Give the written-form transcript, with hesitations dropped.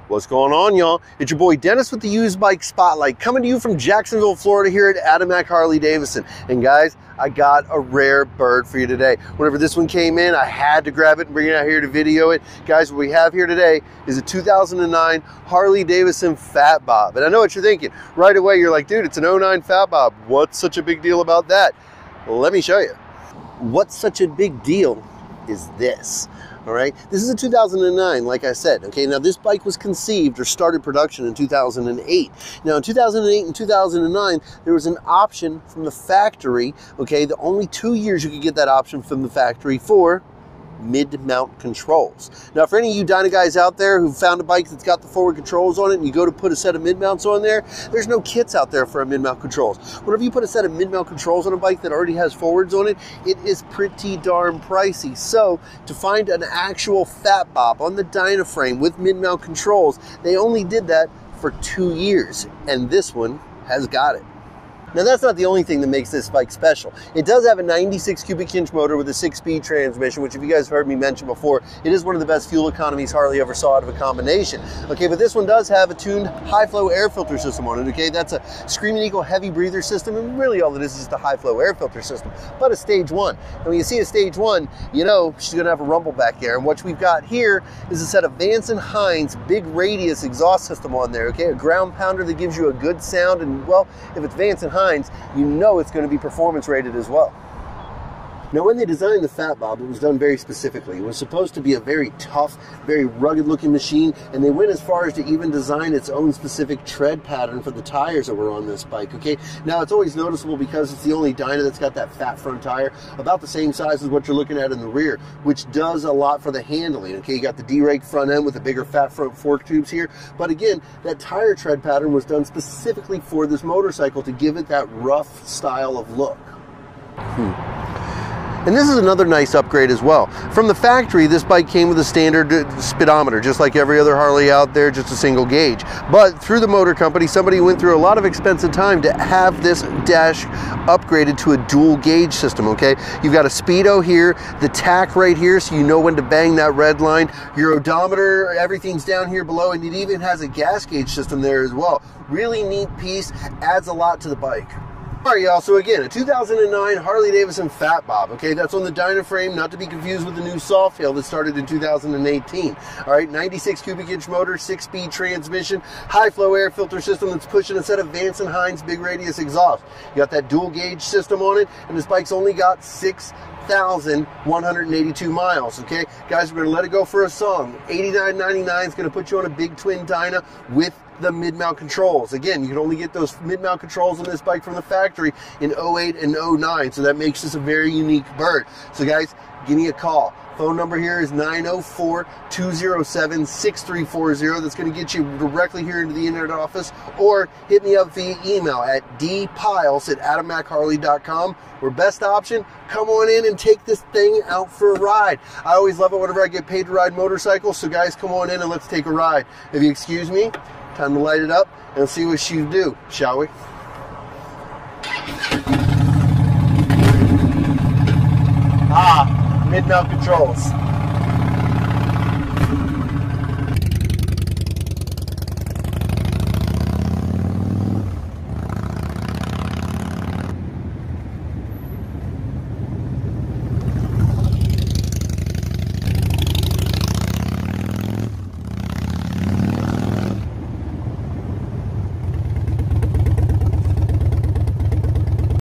What's going on, y'all? It's your boy Dennis with the Used Bike Spotlight, coming to you from Jacksonville, Florida, here at Adamak Harley-Davidson. And guys, I got a rare bird for you today. Whenever this one came in, I had to grab it and bring it out here to video it. Guys, what we have here today is a 2009 Harley-Davidson Fat Bob. And I know what you're thinking. Right away, you're like, dude, it's an 09 Fat Bob. What's such a big deal about that? Well, let me show you. What's such a big deal is this. All right, this is a 2009, like I said. Okay, now this bike was conceived or started production in 2008. Now in 2008 and 2009, there was an option from the factory. Okay, the only 2 years you could get that option from the factory for mid-mount controls. Now for any of you Dyna guys out there who found a bike that's got the forward controls on it and you go to put a set of mid-mounts on there, there's no kits out there for a mid-mount controls. Whenever you put a set of mid-mount controls on a bike that already has forwards on it, it is pretty darn pricey. So to find an actual Fat Bob on the Dyna frame with mid-mount controls, they only did that for 2 years, and this one has got it. Now that's not the only thing that makes this bike special. It does have a 96 cubic inch motor with a 6-speed transmission, which if you guys heard me mention before, it is one of the best fuel economies Harley ever saw out of a combination. Okay, but this one does have a tuned high flow air filter system on it, okay? That's a Screaming Eagle heavy breather system, and really all it is just a high flow air filter system, but a stage 1. And when you see a stage 1, you know she's gonna have a rumble back there. And what we've got here is a set of Vance & Hines big radius exhaust system on there, okay? A ground pounder that gives you a good sound, and well, if it's Vance & Hines, you know it's going to be performance rated as well. Now when they designed the Fat Bob, it was done very specifically. It was supposed to be a very tough, very rugged looking machine, and they went as far as to even design its own specific tread pattern for the tires that were on this bike, okay? Now it's always noticeable because it's the only Dyna that's got that fat front tire, about the same size as what you're looking at in the rear, which does a lot for the handling, okay? You got the D-rake front end with the bigger fat front fork tubes here, but again, that tire tread pattern was done specifically for this motorcycle to give it that rough style of look. And this is another nice upgrade as well. From the factory, this bike came with a standard speedometer, just like every other Harley out there, just a single gauge. But through the motor company, somebody went through a lot of expensive time to have this dash upgraded to a dual gauge system, okay? You've got a speedo here, the tach right here, so you know when to bang that red line. Your odometer, everything's down here below, and it even has a gas gauge system there as well. Really neat piece, adds a lot to the bike. All right, y'all, so again, a 2009 Harley-Davidson Fat Bob, okay? That's on the Dyna frame, not to be confused with the new Softail that started in 2018. All right, 96 cubic inch motor, 6-speed transmission, high flow air filter system that's pushing a set of Vance & Hines big radius exhaust. You got that dual gauge system on it, and this bike's only got 6,182 miles, okay? Guys, we're gonna let it go for a song. $89.99 is gonna put you on a big twin Dyna with the mid-mount controls. Again, you can only get those mid-mount controls on this bike from the factory in 08 and 09, so that makes this a very unique bird. So guys, give me a call. Phone number here is 904-207-6340. That's going to get you directly here into the internet office, or hit me up via email at dpiles@adamakharley.com. Or best option, come on in and take this thing out for a ride. I always love it whenever I get paid to ride motorcycles, so guys, come on in and let's take a ride. If you excuse me, time to light it up and see what she do, shall we? Mid-mount controls.